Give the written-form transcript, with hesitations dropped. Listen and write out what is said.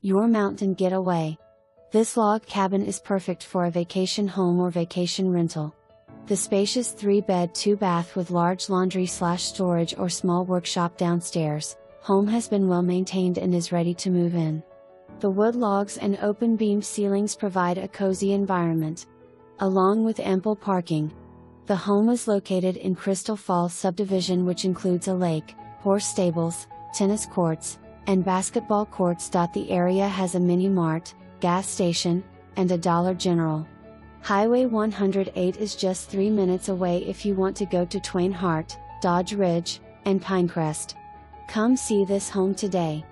your mountain getaway. This log cabin is perfect for a vacation home or vacation rental. The spacious 3-bed 2-bath with large laundry/storage or small workshop downstairs, home has been well maintained and is ready to move in. The wood logs and open beam ceilings provide a cozy environment, along with ample parking. The home is located in Crystal Falls subdivision, which includes a lake, horse stables, tennis courts, and basketball courts. The area has a Mini Mart, gas station, and a Dollar General. Highway 108 is just 3 minutes away if you want to go to Twain Harte, Dodge Ridge, and Pinecrest. Come see this home today.